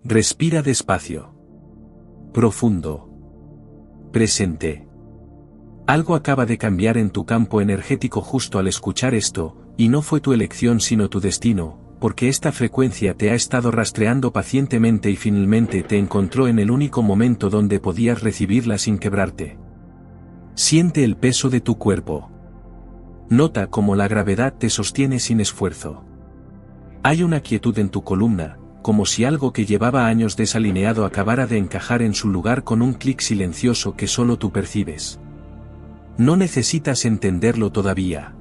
Respira despacio. Profundo. Presente. Algo acaba de cambiar en tu campo energético justo al escuchar esto, y no fue tu elección sino tu destino, porque esta frecuencia te ha estado rastreando pacientemente y finalmente te encontró en el único momento donde podías recibirla sin quebrarte. Siente el peso de tu cuerpo. Nota cómo la gravedad te sostiene sin esfuerzo. Hay una quietud en tu columna, como si algo que llevaba años desalineado acabara de encajar en su lugar con un clic silencioso que solo tú percibes. No necesitas entenderlo todavía.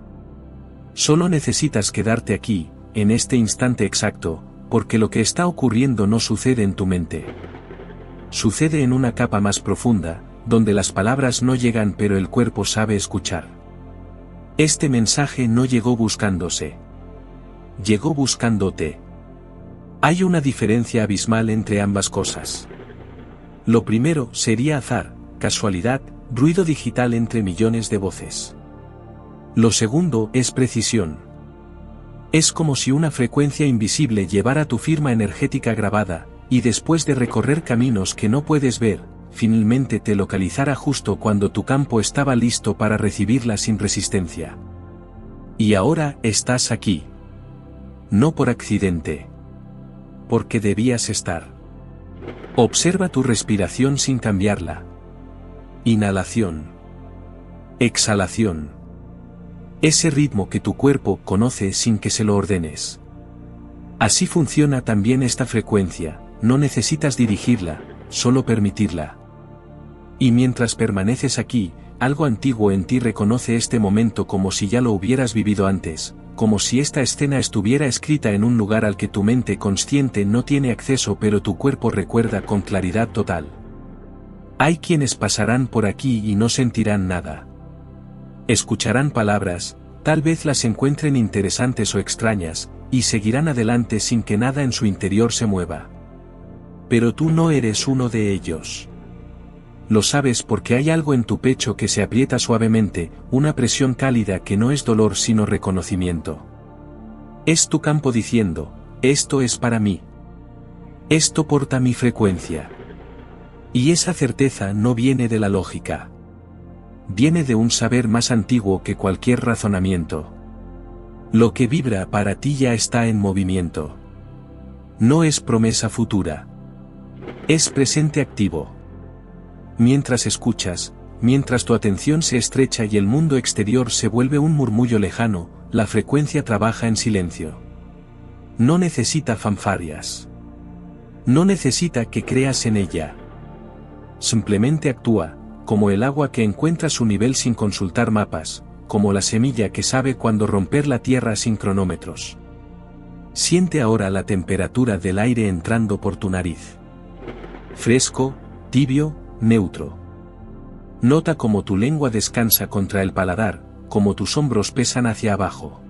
Solo necesitas quedarte aquí, en este instante exacto, porque lo que está ocurriendo no sucede en tu mente. Sucede en una capa más profunda, donde las palabras no llegan pero el cuerpo sabe escuchar. Este mensaje no llegó buscándose. Llegó buscándote. Hay una diferencia abismal entre ambas cosas. Lo primero sería azar, casualidad, ruido digital entre millones de voces. Lo segundo es precisión. Es como si una frecuencia invisible llevara tu firma energética grabada, y después de recorrer caminos que no puedes ver, finalmente te localizara justo cuando tu campo estaba listo para recibirla sin resistencia. Y ahora estás aquí. No por accidente. Porque debías estar. Observa tu respiración sin cambiarla. Inhalación. Exhalación. Ese ritmo que tu cuerpo conoce sin que se lo ordenes. Así funciona también esta frecuencia, no necesitas dirigirla, solo permitirla. Y mientras permaneces aquí, algo antiguo en ti reconoce este momento como si ya lo hubieras vivido antes, como si esta escena estuviera escrita en un lugar al que tu mente consciente no tiene acceso pero tu cuerpo recuerda con claridad total. Hay quienes pasarán por aquí y no sentirán nada. Escucharán palabras, tal vez las encuentren interesantes o extrañas, y seguirán adelante sin que nada en su interior se mueva. Pero tú no eres uno de ellos. Lo sabes porque hay algo en tu pecho que se aprieta suavemente, una presión cálida que no es dolor sino reconocimiento. Es tu campo diciendo, esto es para mí. Esto porta mi frecuencia. Y esa certeza no viene de la lógica. Viene de un saber más antiguo que cualquier razonamiento. Lo que vibra para ti ya está en movimiento. No es promesa futura. Es presente activo. Mientras escuchas, mientras tu atención se estrecha y el mundo exterior se vuelve un murmullo lejano, la frecuencia trabaja en silencio. No necesita fanfarrias. No necesita que creas en ella. Simplemente actúa, como el agua que encuentra su nivel sin consultar mapas, como la semilla que sabe cuándo romper la tierra sin cronómetros. Siente ahora la temperatura del aire entrando por tu nariz. Fresco, tibio, neutro. Nota cómo tu lengua descansa contra el paladar, cómo tus hombros pesan hacia abajo.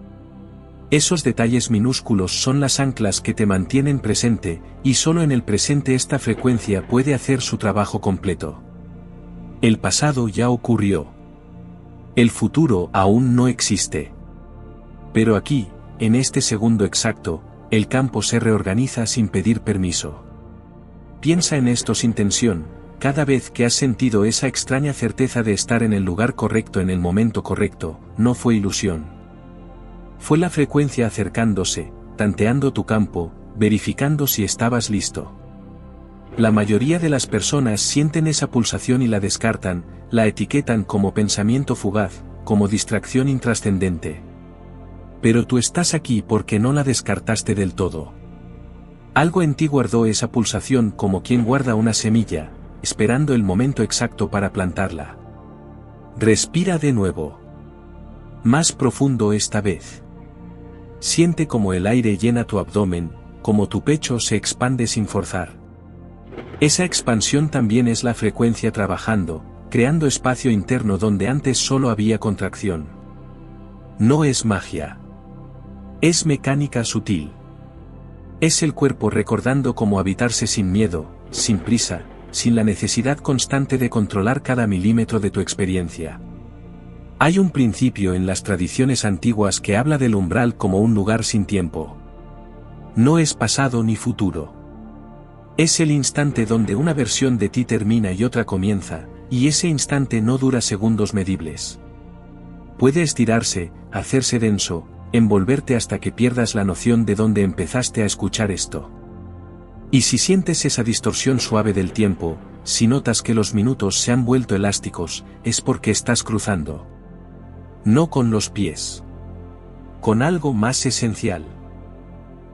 Esos detalles minúsculos son las anclas que te mantienen presente, y solo en el presente esta frecuencia puede hacer su trabajo completo. El pasado ya ocurrió. El futuro aún no existe. Pero aquí, en este segundo exacto, el campo se reorganiza sin pedir permiso. Piensa en esto sin tensión, cada vez que has sentido esa extraña certeza de estar en el lugar correcto en el momento correcto, no fue ilusión. Fue la frecuencia acercándose, tanteando tu campo, verificando si estabas listo. La mayoría de las personas sienten esa pulsación y la descartan, la etiquetan como pensamiento fugaz, como distracción intrascendente. Pero tú estás aquí porque no la descartaste del todo. Algo en ti guardó esa pulsación como quien guarda una semilla, esperando el momento exacto para plantarla. Respira de nuevo. Más profundo esta vez. Siente como el aire llena tu abdomen, como tu pecho se expande sin forzar. Esa expansión también es la frecuencia trabajando, creando espacio interno donde antes solo había contracción. No es magia. Es mecánica sutil. Es el cuerpo recordando cómo habitarse sin miedo, sin prisa, sin la necesidad constante de controlar cada milímetro de tu experiencia. Hay un principio en las tradiciones antiguas que habla del umbral como un lugar sin tiempo. No es pasado ni futuro. Es el instante donde una versión de ti termina y otra comienza, y ese instante no dura segundos medibles. Puede estirarse, hacerse denso, envolverte hasta que pierdas la noción de dónde empezaste a escuchar esto. Y si sientes esa distorsión suave del tiempo, si notas que los minutos se han vuelto elásticos, es porque estás cruzando. No con los pies. Con algo más esencial.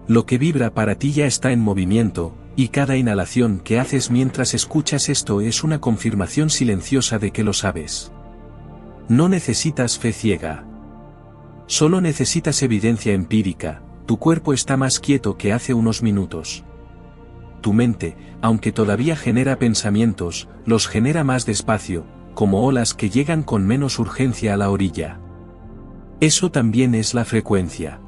Lo que vibra para ti ya está en movimiento, y cada inhalación que haces mientras escuchas esto es una confirmación silenciosa de que lo sabes. No necesitas fe ciega. Solo necesitas evidencia empírica, tu cuerpo está más quieto que hace unos minutos. Tu mente, aunque todavía genera pensamientos, los genera más despacio, como olas que llegan con menos urgencia a la orilla. Eso también es la frecuencia.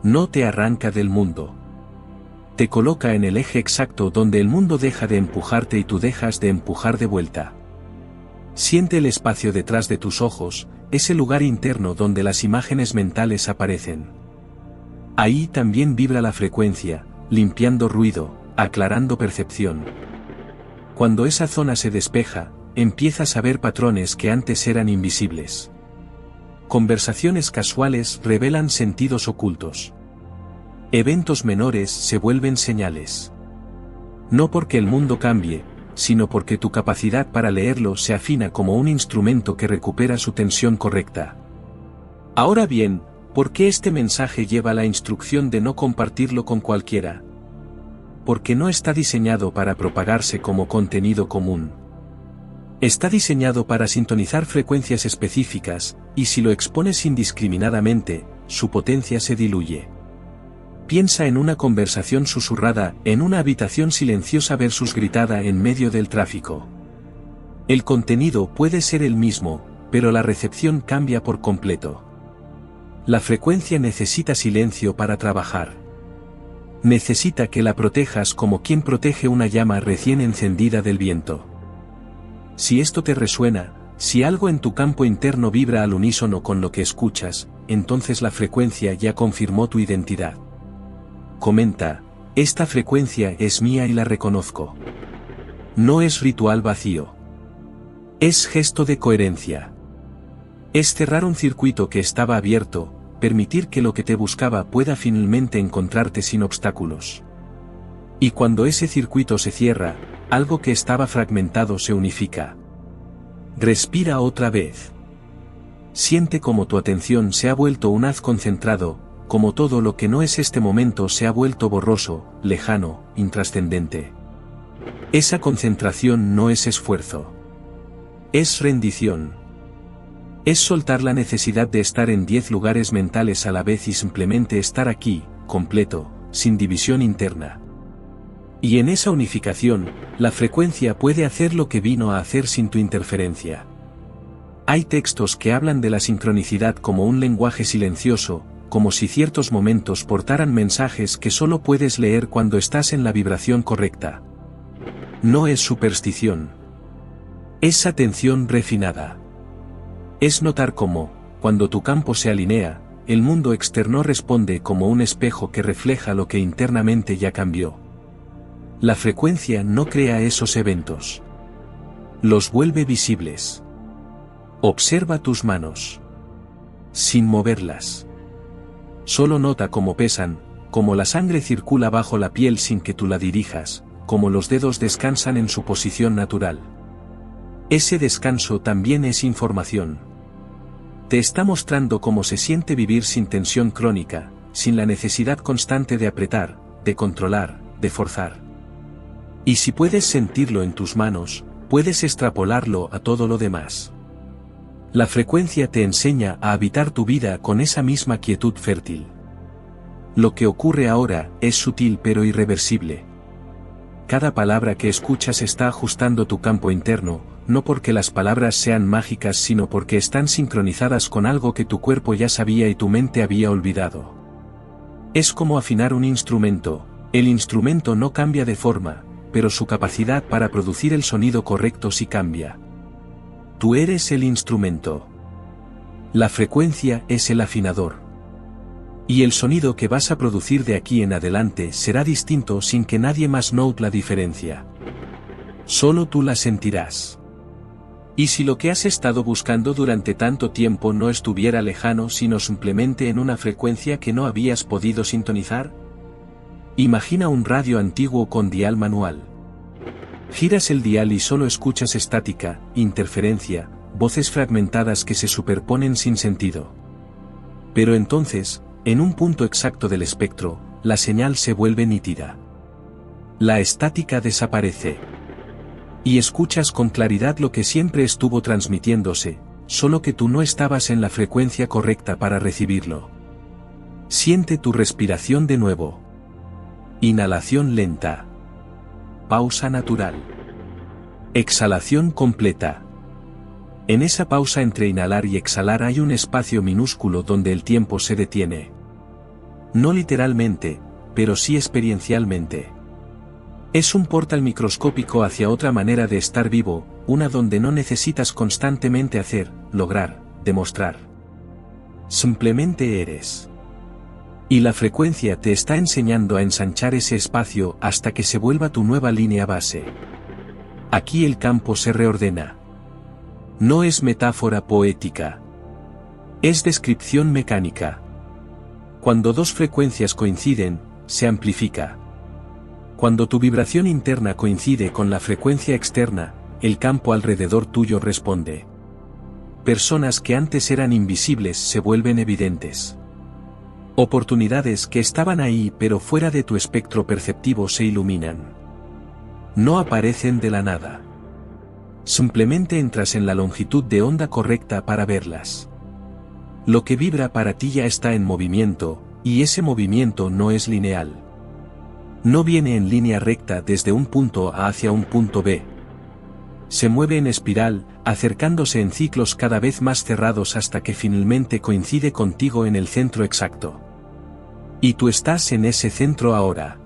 No te arranca del mundo. Te coloca en el eje exacto donde el mundo deja de empujarte y tú dejas de empujar de vuelta. Siente el espacio detrás de tus ojos, ese lugar interno donde las imágenes mentales aparecen. Ahí también vibra la frecuencia, limpiando ruido, aclarando percepción. Cuando esa zona se despeja, empiezas a ver patrones que antes eran invisibles. Conversaciones casuales revelan sentidos ocultos. Eventos menores se vuelven señales. No porque el mundo cambie, sino porque tu capacidad para leerlo se afina como un instrumento que recupera su tensión correcta. Ahora bien, ¿por qué este mensaje lleva la instrucción de no compartirlo con cualquiera? Porque no está diseñado para propagarse como contenido común. Está diseñado para sintonizar frecuencias específicas, y si lo expones indiscriminadamente, su potencia se diluye. Piensa en una conversación susurrada, en una habitación silenciosa versus gritada en medio del tráfico. El contenido puede ser el mismo, pero la recepción cambia por completo. La frecuencia necesita silencio para trabajar. Necesita que la protejas como quien protege una llama recién encendida del viento. Si esto te resuena, si algo en tu campo interno vibra al unísono con lo que escuchas, entonces la frecuencia ya confirmó tu identidad. Comenta, esta frecuencia es mía y la reconozco. No es ritual vacío. Es gesto de coherencia. Es cerrar un circuito que estaba abierto, permitir que lo que te buscaba pueda finalmente encontrarte sin obstáculos. Y cuando ese circuito se cierra, algo que estaba fragmentado se unifica. Respira otra vez. Siente como tu atención se ha vuelto un haz concentrado, como todo lo que no es este momento se ha vuelto borroso, lejano, intrascendente. Esa concentración no es esfuerzo. Es rendición. Es soltar la necesidad de estar en 10 lugares mentales a la vez y simplemente estar aquí, completo, sin división interna. Y en esa unificación, la frecuencia puede hacer lo que vino a hacer sin tu interferencia. Hay textos que hablan de la sincronicidad como un lenguaje silencioso, como si ciertos momentos portaran mensajes que solo puedes leer cuando estás en la vibración correcta. No es superstición. Es atención refinada. Es notar cómo, cuando tu campo se alinea, el mundo externo responde como un espejo que refleja lo que internamente ya cambió. La frecuencia no crea esos eventos. Los vuelve visibles. Observa tus manos. Sin moverlas. Solo nota cómo pesan, cómo la sangre circula bajo la piel sin que tú la dirijas, cómo los dedos descansan en su posición natural. Ese descanso también es información. Te está mostrando cómo se siente vivir sin tensión crónica, sin la necesidad constante de apretar, de controlar, de forzar. Y si puedes sentirlo en tus manos, puedes extrapolarlo a todo lo demás. La frecuencia te enseña a habitar tu vida con esa misma quietud fértil. Lo que ocurre ahora es sutil pero irreversible. Cada palabra que escuchas está ajustando tu campo interno, no porque las palabras sean mágicas sino porque están sincronizadas con algo que tu cuerpo ya sabía y tu mente había olvidado. Es como afinar un instrumento, el instrumento no cambia de forma, pero su capacidad para producir el sonido correcto sí cambia. Tú eres el instrumento. La frecuencia es el afinador. Y el sonido que vas a producir de aquí en adelante será distinto sin que nadie más note la diferencia. Solo tú la sentirás. ¿Y si lo que has estado buscando durante tanto tiempo no estuviera lejano sino simplemente en una frecuencia que no habías podido sintonizar? Imagina un radio antiguo con dial manual. Giras el dial y solo escuchas estática, interferencia, voces fragmentadas que se superponen sin sentido. Pero entonces, en un punto exacto del espectro, la señal se vuelve nítida. La estática desaparece. Y escuchas con claridad lo que siempre estuvo transmitiéndose, solo que tú no estabas en la frecuencia correcta para recibirlo. Siente tu respiración de nuevo. Inhalación lenta. Pausa natural. Exhalación completa. En esa pausa entre inhalar y exhalar hay un espacio minúsculo donde el tiempo se detiene. No literalmente, pero sí experiencialmente. Es un portal microscópico hacia otra manera de estar vivo, una donde no necesitas constantemente hacer, lograr, demostrar. Simplemente eres. Y la frecuencia te está enseñando a ensanchar ese espacio hasta que se vuelva tu nueva línea base. Aquí el campo se reordena. No es metáfora poética. Es descripción mecánica. Cuando dos frecuencias coinciden, se amplifica. Cuando tu vibración interna coincide con la frecuencia externa, el campo alrededor tuyo responde. Personas que antes eran invisibles se vuelven evidentes. Oportunidades que estaban ahí pero fuera de tu espectro perceptivo se iluminan. No aparecen de la nada. Simplemente entras en la longitud de onda correcta para verlas. Lo que vibra para ti ya está en movimiento, y ese movimiento no es lineal. No viene en línea recta desde un punto A hacia un punto B. Se mueve en espiral, acercándose en ciclos cada vez más cerrados hasta que finalmente coincide contigo en el centro exacto. Y tú estás en ese centro ahora.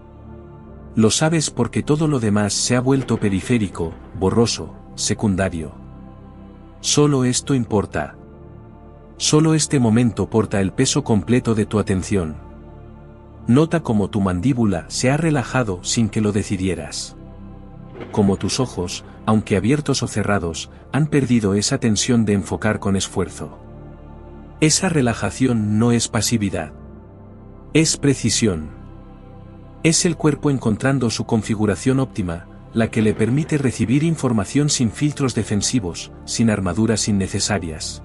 Lo sabes porque todo lo demás se ha vuelto periférico, borroso, secundario. Solo esto importa. Solo este momento porta el peso completo de tu atención. Nota cómo tu mandíbula se ha relajado sin que lo decidieras. Como tus ojos, aunque abiertos o cerrados, han perdido esa tensión de enfocar con esfuerzo. Esa relajación no es pasividad. Es precisión. Es el cuerpo encontrando su configuración óptima, la que le permite recibir información sin filtros defensivos, sin armaduras innecesarias.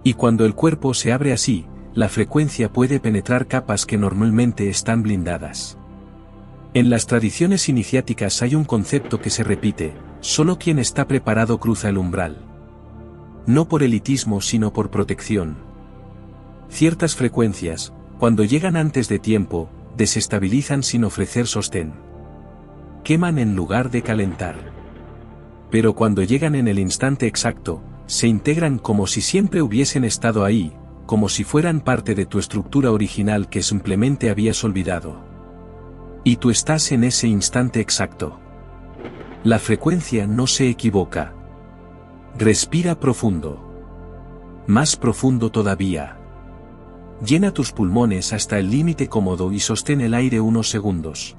Y cuando el cuerpo se abre así, la frecuencia puede penetrar capas que normalmente están blindadas. En las tradiciones iniciáticas hay un concepto que se repite: solo quien está preparado cruza el umbral. No por elitismo sino por protección. Ciertas frecuencias, cuando llegan antes de tiempo, desestabilizan sin ofrecer sostén. Queman en lugar de calentar. Pero cuando llegan en el instante exacto, se integran como si siempre hubiesen estado ahí, como si fueran parte de tu estructura original que simplemente habías olvidado. Y tú estás en ese instante exacto. La frecuencia no se equivoca. Respira profundo. Más profundo todavía. Llena tus pulmones hasta el límite cómodo y sostén el aire unos segundos.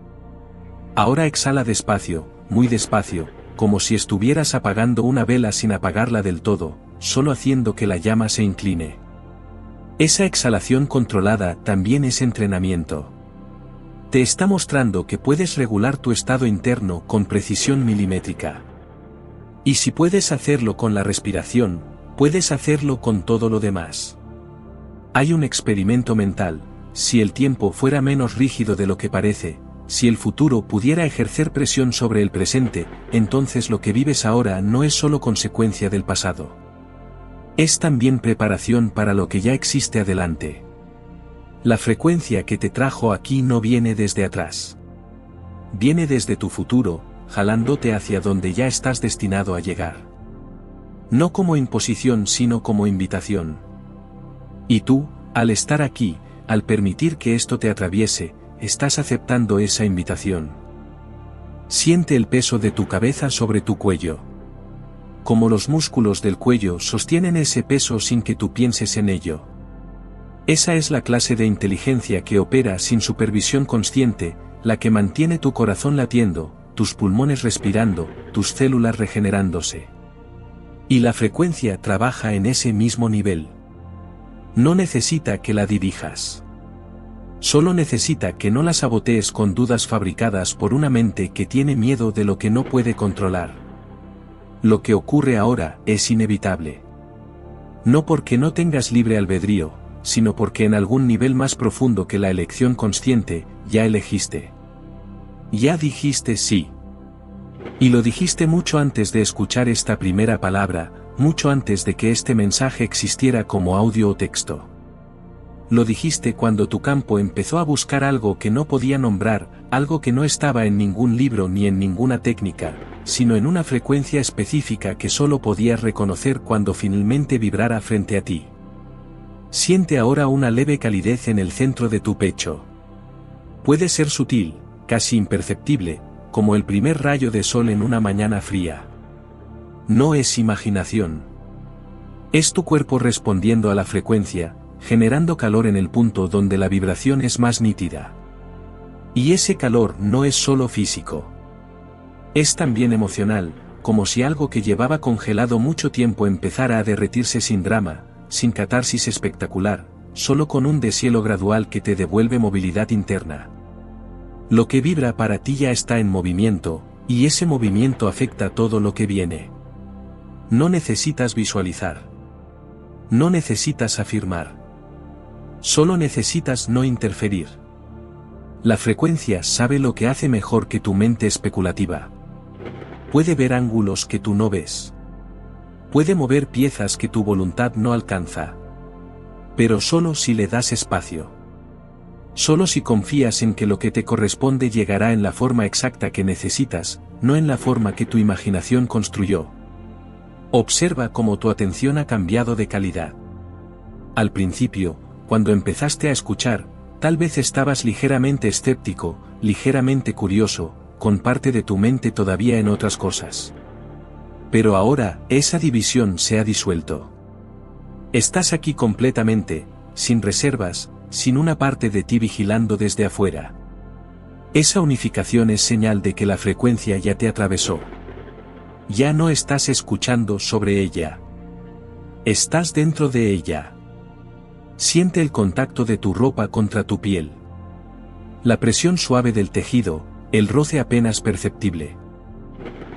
Ahora exhala despacio, muy despacio, como si estuvieras apagando una vela sin apagarla del todo, solo haciendo que la llama se incline. Esa exhalación controlada también es entrenamiento. Te está mostrando que puedes regular tu estado interno con precisión milimétrica. Y si puedes hacerlo con la respiración, puedes hacerlo con todo lo demás. Hay un experimento mental: si el tiempo fuera menos rígido de lo que parece, si el futuro pudiera ejercer presión sobre el presente, entonces lo que vives ahora no es solo consecuencia del pasado. Es también preparación para lo que ya existe adelante. La frecuencia que te trajo aquí no viene desde atrás. Viene desde tu futuro, jalándote hacia donde ya estás destinado a llegar. No como imposición sino como invitación. Y tú, al estar aquí, al permitir que esto te atraviese, estás aceptando esa invitación. Siente el peso de tu cabeza sobre tu cuello. Como los músculos del cuello sostienen ese peso sin que tú pienses en ello. Esa es la clase de inteligencia que opera sin supervisión consciente, la que mantiene tu corazón latiendo, tus pulmones respirando, tus células regenerándose. Y la frecuencia trabaja en ese mismo nivel. No necesita que la dirijas. Solo necesita que no la sabotees con dudas fabricadas por una mente que tiene miedo de lo que no puede controlar. Lo que ocurre ahora es inevitable. No porque no tengas libre albedrío, sino porque en algún nivel más profundo que la elección consciente, ya elegiste. Ya dijiste sí. Y lo dijiste mucho antes de escuchar esta primera palabra, mucho antes de que este mensaje existiera como audio o texto. Lo dijiste cuando tu campo empezó a buscar algo que no podía nombrar, algo que no estaba en ningún libro ni en ninguna técnica, sino en una frecuencia específica que solo podías reconocer cuando finalmente vibrara frente a ti. Siente ahora una leve calidez en el centro de tu pecho. Puede ser sutil, casi imperceptible, como el primer rayo de sol en una mañana fría. No es imaginación. Es tu cuerpo respondiendo a la frecuencia, generando calor en el punto donde la vibración es más nítida. Y ese calor no es solo físico. Es también emocional, como si algo que llevaba congelado mucho tiempo empezara a derretirse sin drama, sin catarsis espectacular, solo con un deshielo gradual que te devuelve movilidad interna. Lo que vibra para ti ya está en movimiento, y ese movimiento afecta todo lo que viene. No necesitas visualizar. No necesitas afirmar. Solo necesitas no interferir. La frecuencia sabe lo que hace mejor que tu mente especulativa. Puede ver ángulos que tú no ves. Puede mover piezas que tu voluntad no alcanza. Pero solo si le das espacio. Solo si confías en que lo que te corresponde llegará en la forma exacta que necesitas, no en la forma que tu imaginación construyó. Observa cómo tu atención ha cambiado de calidad. Al principio, cuando empezaste a escuchar, tal vez estabas ligeramente escéptico, ligeramente curioso, con parte de tu mente todavía en otras cosas. Pero ahora, esa división se ha disuelto. Estás aquí completamente, sin reservas, sin una parte de ti vigilando desde afuera. Esa unificación es señal de que la frecuencia ya te atravesó. Ya no estás escuchando sobre ella. Estás dentro de ella. Siente el contacto de tu ropa contra tu piel. La presión suave del tejido, el roce apenas perceptible.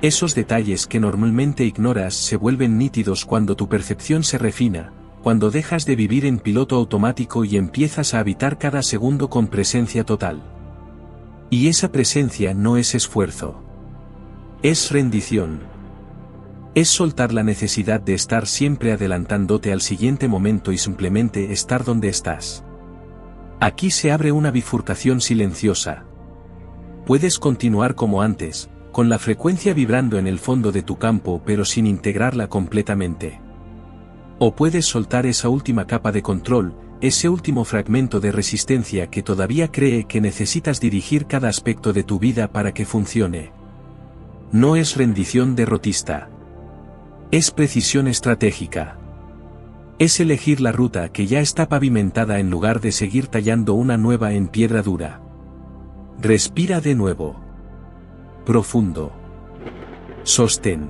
Esos detalles que normalmente ignoras se vuelven nítidos cuando tu percepción se refina, cuando dejas de vivir en piloto automático y empiezas a habitar cada segundo con presencia total. Y esa presencia no es esfuerzo. Es rendición. Es soltar la necesidad de estar siempre adelantándote al siguiente momento y simplemente estar donde estás. Aquí se abre una bifurcación silenciosa. Puedes continuar como antes, con la frecuencia vibrando en el fondo de tu campo pero sin integrarla completamente. O puedes soltar esa última capa de control, ese último fragmento de resistencia que todavía cree que necesitas dirigir cada aspecto de tu vida para que funcione. No es rendición derrotista. Es precisión estratégica. Es elegir la ruta que ya está pavimentada en lugar de seguir tallando una nueva en piedra dura. Respira de nuevo. Profundo. Sostén.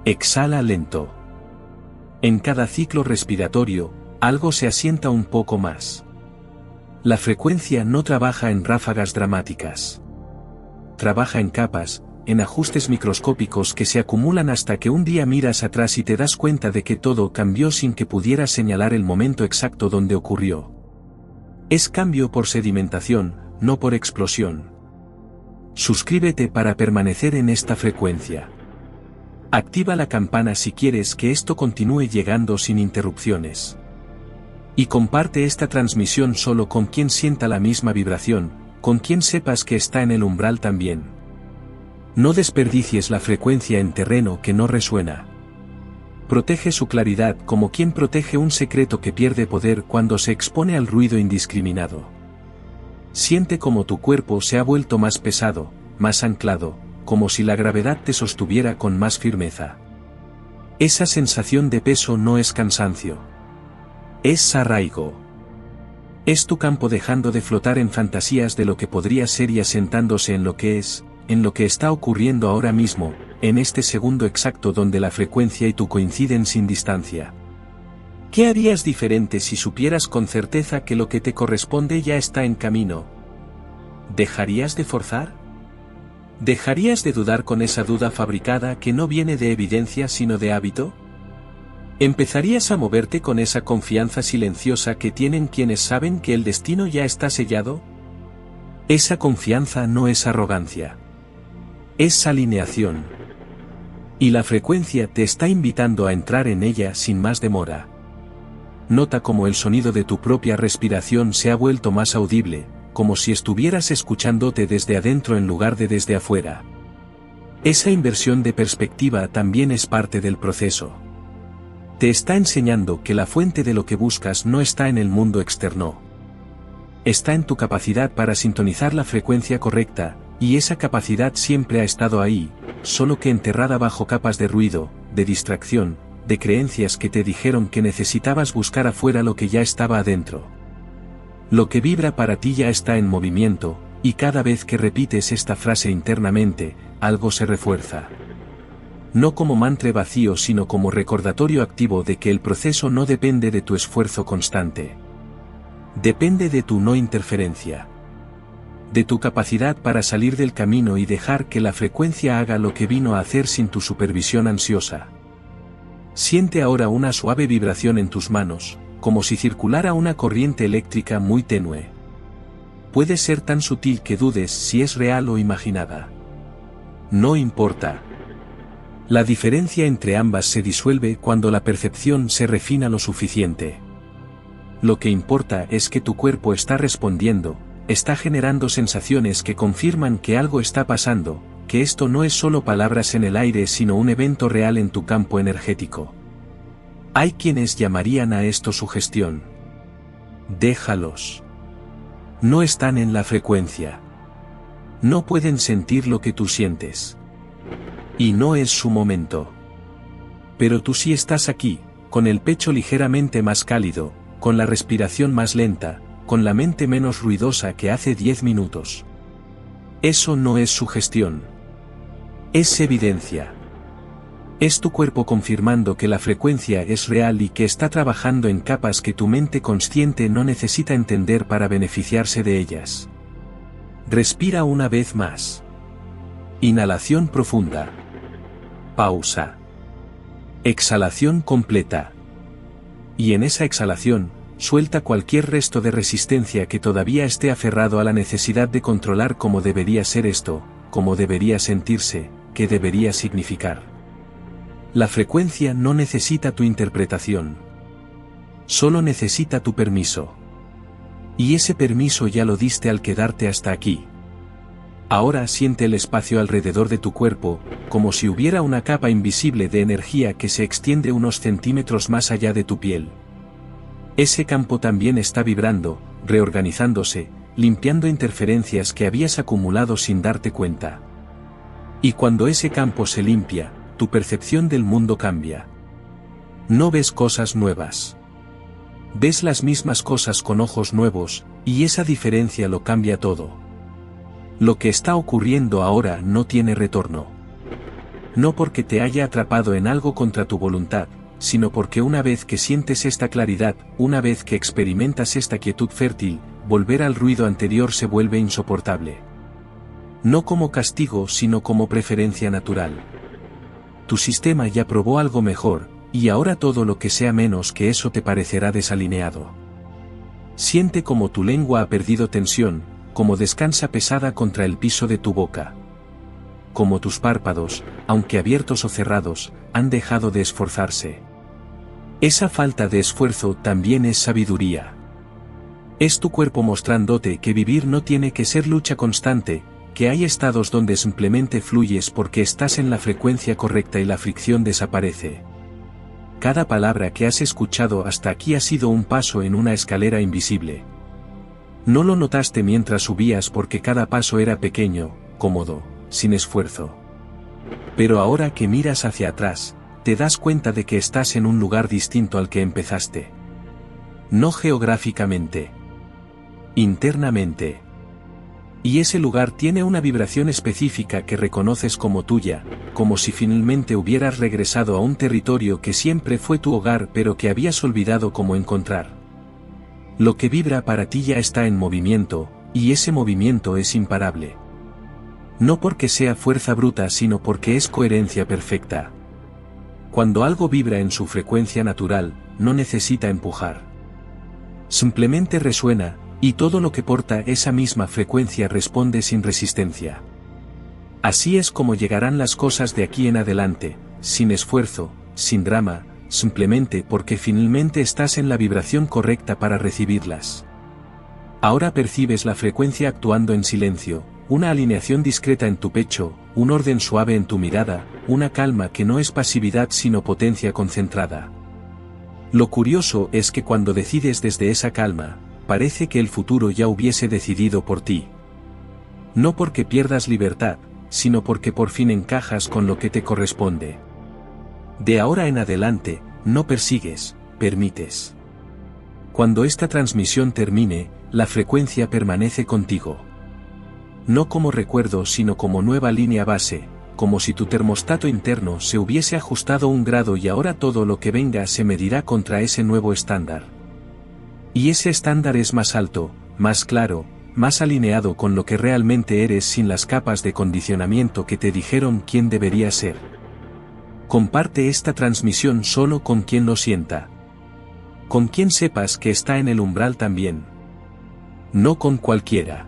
Exhala lento. En cada ciclo respiratorio, algo se asienta un poco más. La frecuencia no trabaja en ráfagas dramáticas. Trabaja en capas, en ajustes microscópicos que se acumulan hasta que un día miras atrás y te das cuenta de que todo cambió sin que pudieras señalar el momento exacto donde ocurrió. Es cambio por sedimentación, no por explosión. Suscríbete para permanecer en esta frecuencia. Activa la campana si quieres que esto continúe llegando sin interrupciones. Y comparte esta transmisión solo con quien sienta la misma vibración, con quien sepas que está en el umbral también. No desperdicies la frecuencia en terreno que no resuena. Protege su claridad como quien protege un secreto que pierde poder cuando se expone al ruido indiscriminado. Siente como tu cuerpo se ha vuelto más pesado, más anclado, como si la gravedad te sostuviera con más firmeza. Esa sensación de peso no es cansancio. Es arraigo. Es tu campo dejando de flotar en fantasías de lo que podría ser y asentándose en lo que es, en lo que está ocurriendo ahora mismo, en este segundo exacto donde la frecuencia y tú coinciden sin distancia. ¿Qué harías diferente si supieras con certeza que lo que te corresponde ya está en camino? ¿Dejarías de forzar? ¿Dejarías de dudar con esa duda fabricada que no viene de evidencia sino de hábito? ¿Empezarías a moverte con esa confianza silenciosa que tienen quienes saben que el destino ya está sellado? Esa confianza no es arrogancia. Es alineación. Y la frecuencia te está invitando a entrar en ella sin más demora. Nota cómo el sonido de tu propia respiración se ha vuelto más audible, como si estuvieras escuchándote desde adentro en lugar de desde afuera. Esa inversión de perspectiva también es parte del proceso. Te está enseñando que la fuente de lo que buscas no está en el mundo externo. Está en tu capacidad para sintonizar la frecuencia correcta, y esa capacidad siempre ha estado ahí, solo que enterrada bajo capas de ruido, de distracción, de creencias que te dijeron que necesitabas buscar afuera lo que ya estaba adentro. Lo que vibra para ti ya está en movimiento, y cada vez que repites esta frase internamente, algo se refuerza. No como mantra vacío sino como recordatorio activo de que el proceso no depende de tu esfuerzo constante. Depende de tu no interferencia. De tu capacidad para salir del camino y dejar que la frecuencia haga lo que vino a hacer sin tu supervisión ansiosa. Siente ahora una suave vibración en tus manos, como si circulara una corriente eléctrica muy tenue. Puede ser tan sutil que dudes si es real o imaginada. No importa. La diferencia entre ambas se disuelve cuando la percepción se refina lo suficiente. Lo que importa es que tu cuerpo está respondiendo, está generando sensaciones que confirman que algo está pasando, que esto no es solo palabras en el aire sino un evento real en tu campo energético. Hay quienes llamarían a esto sugestión. Déjalos. No están en la frecuencia. No pueden sentir lo que tú sientes. Y no es su momento. Pero tú sí estás aquí, con el pecho ligeramente más cálido, con la respiración más lenta, con la mente menos ruidosa que hace 10 minutos. Eso no es sugestión. Es evidencia. Es tu cuerpo confirmando que la frecuencia es real y que está trabajando en capas que tu mente consciente no necesita entender para beneficiarse de ellas. Respira una vez más. Inhalación profunda. Pausa. Exhalación completa. Y en esa exhalación, suelta cualquier resto de resistencia que todavía esté aferrado a la necesidad de controlar cómo debería ser esto, cómo debería sentirse, qué debería significar. La frecuencia no necesita tu interpretación. Solo necesita tu permiso. Y ese permiso ya lo diste al quedarte hasta aquí. Ahora siente el espacio alrededor de tu cuerpo, como si hubiera una capa invisible de energía que se extiende unos centímetros más allá de tu piel. Ese campo también está vibrando, reorganizándose, limpiando interferencias que habías acumulado sin darte cuenta. Y cuando ese campo se limpia, tu percepción del mundo cambia. No ves cosas nuevas. Ves las mismas cosas con ojos nuevos, y esa diferencia lo cambia todo. Lo que está ocurriendo ahora no tiene retorno. No porque te haya atrapado en algo contra tu voluntad, sino porque una vez que sientes esta claridad, una vez que experimentas esta quietud fértil, volver al ruido anterior se vuelve insoportable. No como castigo sino como preferencia natural. Tu sistema ya probó algo mejor, y ahora todo lo que sea menos que eso te parecerá desalineado. Siente como tu lengua ha perdido tensión, como descansa pesada contra el piso de tu boca. Como tus párpados, aunque abiertos o cerrados, han dejado de esforzarse. Esa falta de esfuerzo también es sabiduría. Es tu cuerpo mostrándote que vivir no tiene que ser lucha constante, que hay estados donde simplemente fluyes porque estás en la frecuencia correcta y la fricción desaparece. Cada palabra que has escuchado hasta aquí ha sido un paso en una escalera invisible. No lo notaste mientras subías porque cada paso era pequeño, cómodo, sin esfuerzo. Pero ahora que miras hacia atrás, te das cuenta de que estás en un lugar distinto al que empezaste. No geográficamente. internamente. Y ese lugar tiene una vibración específica que reconoces como tuya, como si finalmente hubieras regresado a un territorio que siempre fue tu hogar pero que habías olvidado cómo encontrar. Lo que vibra para ti ya está en movimiento, y ese movimiento es imparable. No porque sea fuerza bruta sino porque es coherencia perfecta. Cuando algo vibra en su frecuencia natural, no necesita empujar. Simplemente resuena, y todo lo que porta esa misma frecuencia responde sin resistencia. Así es como llegarán las cosas de aquí en adelante, sin esfuerzo, sin drama, simplemente porque finalmente estás en la vibración correcta para recibirlas. Ahora percibes la frecuencia actuando en silencio, una alineación discreta en tu pecho, un orden suave en tu mirada, una calma que no es pasividad sino potencia concentrada. Lo curioso es que cuando decides desde esa calma, parece que el futuro ya hubiese decidido por ti. No porque pierdas libertad, sino porque por fin encajas con lo que te corresponde. De ahora en adelante, no persigues, permites. Cuando esta transmisión termine, la frecuencia permanece contigo. No como recuerdo sino como nueva línea base, como si tu termostato interno se hubiese ajustado 1 grado y ahora todo lo que venga se medirá contra ese nuevo estándar. Y ese estándar es más alto, más claro, más alineado con lo que realmente eres sin las capas de condicionamiento que te dijeron quién deberías ser. Comparte esta transmisión solo con quien lo sienta. Con quien sepas que está en el umbral también. No con cualquiera.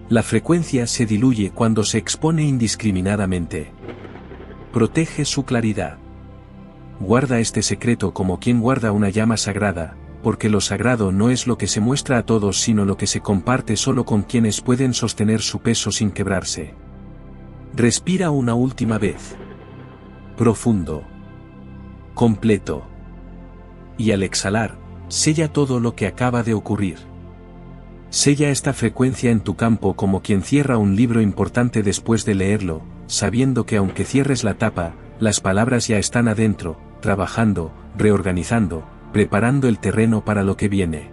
La frecuencia se diluye cuando se expone indiscriminadamente. Protege su claridad. Guarda este secreto como quien guarda una llama sagrada, porque lo sagrado no es lo que se muestra a todos sino lo que se comparte solo con quienes pueden sostener su peso sin quebrarse. Respira una última vez. Profundo. Completo. Y al exhalar, sella todo lo que acaba de ocurrir. Sella esta frecuencia en tu campo como quien cierra un libro importante después de leerlo, sabiendo que aunque cierres la tapa, las palabras ya están adentro, trabajando, reorganizando, preparando el terreno para lo que viene.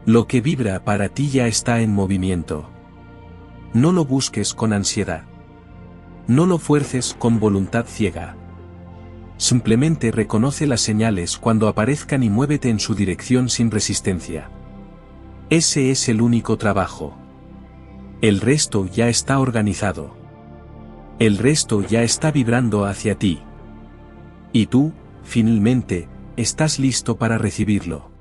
Lo que vibra para ti ya está en movimiento. No lo busques con ansiedad. No lo fuerces con voluntad ciega. Simplemente reconoce las señales cuando aparezcan y muévete en su dirección sin resistencia. Ese es el único trabajo. El resto ya está organizado. El resto ya está vibrando hacia ti. Y tú, finalmente, estás listo para recibirlo.